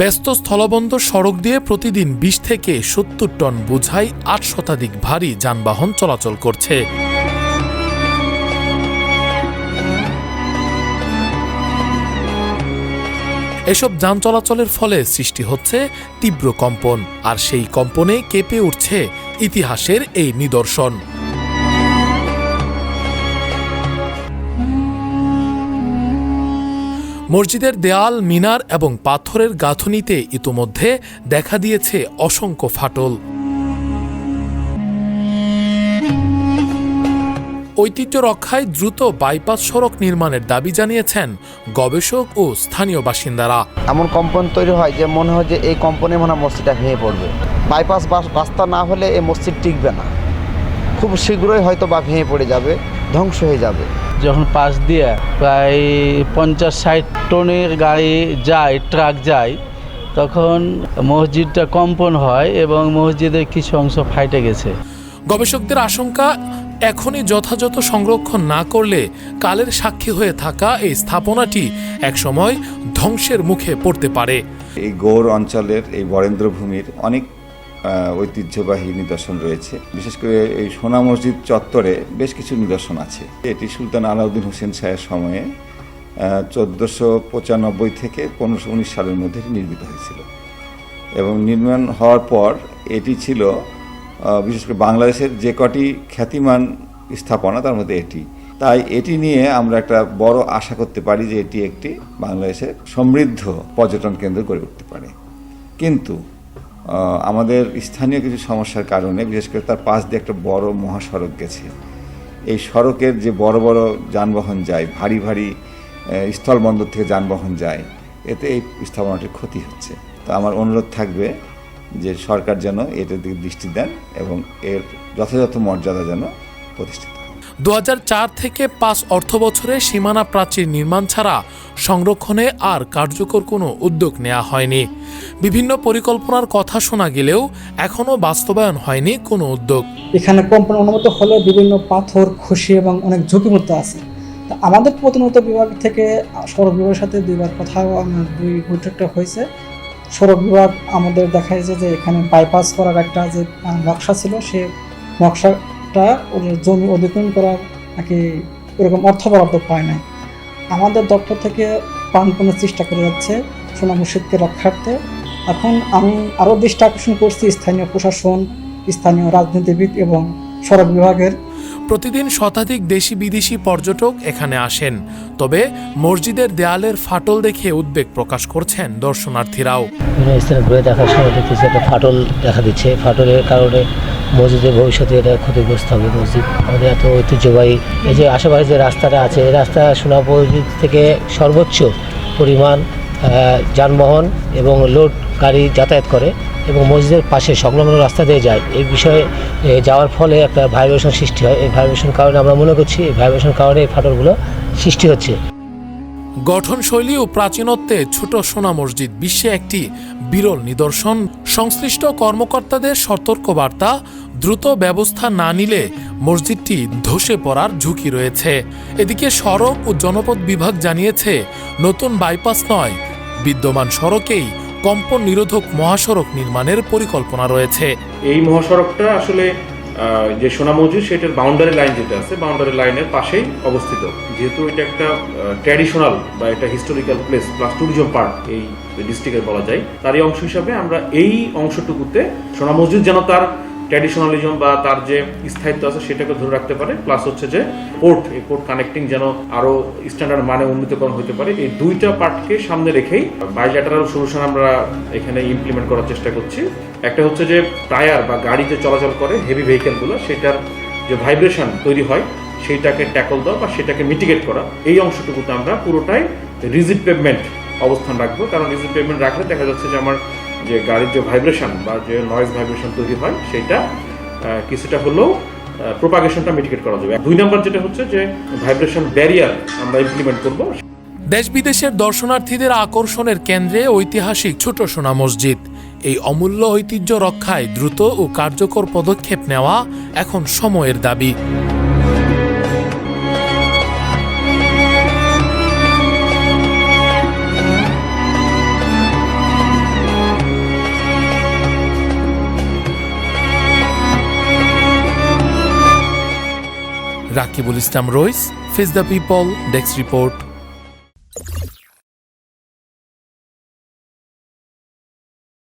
ব্যস্ত স্থলবন্দর সড়ক দিয়ে প্রতিদিন ২০ থেকে ৭০ টন বোঝাই ৮ শতাধিক ভারী যানবাহন চলাচল করছে। এসব যান চলাচলের ফলে সৃষ্টি হচ্ছে তীব্র কম্পন, আর সেই কম্পনে কেঁপে উঠছে ইতিহাসের এই নিদর্শন। মসজিদের দেয়াল, মিনার এবং পাথরের গাঁথুনিতে ইতোমধ্যে দেখা দিয়েছে অসংখ্য ফাটল। ঐতিহ্য রক্ষায় দ্রুত বাইপাস সড়ক নির্মাণের দাবি জানিয়েছেন গবেষক ও স্থানীয় বাসিন্দারা। এমন কম্পন তৈরি হয় যে মনে হয় যে এই কম্পনে মনে হয় মসজিদটা ভেঙে পড়বে। বাইপাস রাস্তা না হলে এই মসজিদ টিকবে না, খুব শীঘ্রই হয়তো বা ভেঙে পড়ে যাবে, ধ্বংস হয়ে যাবে। যখন পাশ দিয়ে প্রায় ৫০-৬০ টনের গাড়ি যায়, ট্রাক যায়, তখন মসজিদটা কম্পন হয় এবং মসজিদের কিছু অংশ ফাইটে গেছে। গবেষকদের আশঙ্কা, এখনই যথাযথ সংরক্ষণ না করলে কালের সাক্ষী হয়ে থাকা এই স্থাপনাটি একসময় ধ্বংসের মুখে পড়তে পারে। এই গৌড় অঞ্চলের এই বরেন্দ্রভূমির অনেক ঐতিহ্যবাহী নিদর্শন রয়েছে। বিশেষ করে এই সোনা মসজিদ চত্বরে বেশ কিছু নিদর্শন আছে। এটি সুলতান আলাউদ্দিন হোসেন শাহের সময়ে ১৪৯৫ থেকে ১৫১৯ সালের মধ্যে নির্মিত হয়েছিল এবং নির্মাণ হওয়ার পর এটি ছিল বিশেষ করে বাংলাদেশের যে কটি খ্যাতিমান স্থাপনা তার মধ্যে এটি। তাই এটি নিয়ে আমরা একটা বড় আশা করতে পারি যে এটি একটি বাংলাদেশের সমৃদ্ধ পর্যটন কেন্দ্র গড়ে উঠতে পারে। কিন্তু আমাদের স্থানীয় কিছু সমস্যার কারণে, বিশেষ করে তার পাশ দিয়ে একটা বড় মহাসড়ক গেছে, এই সড়কের যে বড় বড় যানবাহন যায়, ভারী ভারী স্থলবন্দর থেকে যানবাহন যায়, এতে এই স্থাপনাটির ক্ষতি হচ্ছে। তো আমার অনুরোধ থাকবে যে সরকার যেন এটার দিকে দৃষ্টি দেন এবং এর যথাযথ মর্যাদা যেন প্রতিষ্ঠিত। ২০০৪ থেকে ৫ অর্থবছরে সীমানা প্রাচীর নির্মাণ ছাড়া সংরক্ষণে আর কার্যকর কোনো উদ্যোগ নেওয়া হয়নি। বিভিন্ন পরিকল্পনার কথা শোনা গেলেও এখনও বাস্তবায়ন হয়নি কোনো উদ্যোগ। এখানে কম্পন অনুমত হলে বিভিন্ন পাথর, খসি এবং অনেক ঝুঁকিমুক্ত আছে। তা আমাদের প্রতিনিয়ত বিভাগ থেকে সড়ক বিভাগের সাথে দুইবার কথাও দুই বৈঠকটা হয়েছে। সড়ক বিভাগ আমাদের দেখাইছে যে এখানে বাইপাস করার একটা যে নকশা ছিল, সে নকশাটা জমি অধিগ্রহণ করার নাকি এরকম অর্থ বরাদ্দ পায় নাই। আমাদের দপ্তর থেকে প্রাণপণে চেষ্টা করে যাচ্ছে সোনা মসজিদকে রক্ষার্থে। এখন আমি আরও দৃষ্টি আকর্ষণ করছি স্থানীয় প্রশাসন, স্থানীয় রাজনীতিবিদ এবং সড়ক বিভাগের। প্রতিদিন শতাধিক দেশি বিদেশি পর্যটক এখানে আসেন, তবে মসজিদের দেয়ালের ফাটল দেখে উদ্বেগ প্রকাশ করছেন দর্শনার্থীরাও। বিভিন্ন স্থানে ঘুরে দেখার সময় দেখতেছি একটা ফাটল দেখা দিচ্ছে। ফাটলের কারণে মসজিদের ভবিষ্যতে এটা ক্ষতিগ্রস্ত হবে। মসজিদ আমাদের এত ঐতিহ্যবাহী, এই যে আশেপাশে যে রাস্তাটা আছে, এই রাস্তা সোনা মসজিদ থেকে সর্বোচ্চ পরিমাণ যানবাহন এবং লোড গাড়ি যাতায়াত করে এবং মসজিদের পাশে সংলগ্ন রাস্তা দিয়ে যায়। এই বিষয়ে যাওয়ার ফলে একটা ভাইব্রেশন সৃষ্টি হয়। এই ভাইব্রেশন কারণে আমরা মনে করছি এই ভাইব্রেশন কারণে এই ফাটলগুলো সৃষ্টি হচ্ছে। গঠনশৈলী ও প্রাচীনত্বে ছোট সোনা মসজিদ বিশ্বে একটি বিরল নিদর্শন। সংশ্লিষ্ট কর্মকর্তাদের সতর্কবার্তা, দ্রুত ব্যবস্থা না নিলে মসজিদটি ধসে পড়ার ঝুঁকি রয়েছে। এদিকে সড়ক ও জনপথ বিভাগ জানিয়েছে, নতুন বাইপাস নয়, বিদ্যমান সড়কেই কম্পন নিরোধক মহাসড়ক নির্মাণের পরিকল্পনা রয়েছে। এই মহাসড়কটা আসলে যে সোনা মসজিদ সেটার বাউন্ডারি লাইন যেটা আছে, বাউন্ডারি লাইনের পাশেই অবস্থিত। যেহেতু এটা একটা ট্র্যাডিশনাল বা একটা historical place plus tourism park এই ডিস্ট্রিক্টে বলা যায়, তারই অংশ হিসাবে আমরা এই অংশটুকুতে সোনা মসজিদ যেন তার ট্র্যাডিশনালিজম বা তার যে স্থায়িত্ব আছে সেটাকে ধরে রাখতে পারে, প্লাস হচ্ছে যে পোর্ট, এই পোর্ট কানেক্টিং যেন আরো স্ট্যান্ডার্ড মানে উন্নীতকরণ হতে পারে। এই দুইটা পার্টকে সামনে রেখেই বাইল্যাটারাল সলিউশন আমরা এখানে ইমপ্লিমেন্ট করার চেষ্টা করছি। একটা হচ্ছে যে টায়ার বা গাড়ি যে চলাচল করে হেভি ভেহিকেলগুলো, সেটার যে ভাইব্রেশন তৈরি হয় সেইটাকে ট্যাকল দেওয়া বা সেটাকে মিটিগেট করা। এই অংশটুকুতে আমরা পুরোটাই রিজিড পেভমেন্ট অবস্থান রাখবো, কারণ রিজিড পেভমেন্ট রাখলে দেখা যাচ্ছে যে আমার যে গাড়ির যে ভাইব্রেশন বা যে নয়েজ ভাইব্রেশন তৈরি হয় সেটা কিছুটা হলেও প্রোপাগেশনটা মিটিগেট করা যাবে। ২ নম্বর যেটা হচ্ছে যে ভাইব্রেশন ব্যারিয়ার আমরা ইমপ্লিমেন্ট করব। দেশ বিদেশের দর্শনার্থীদের আকর্ষণের কেন্দ্রে ঐতিহাসিক ছোট সোনা মসজিদ। এই অমূল্য ঐতিহ্য রক্ষায় দ্রুত ও কার্যকর পদক্ষেপ নেওয়া এখন সময়ের দাবি। Rakibul Islam Rais, face the people, desk report.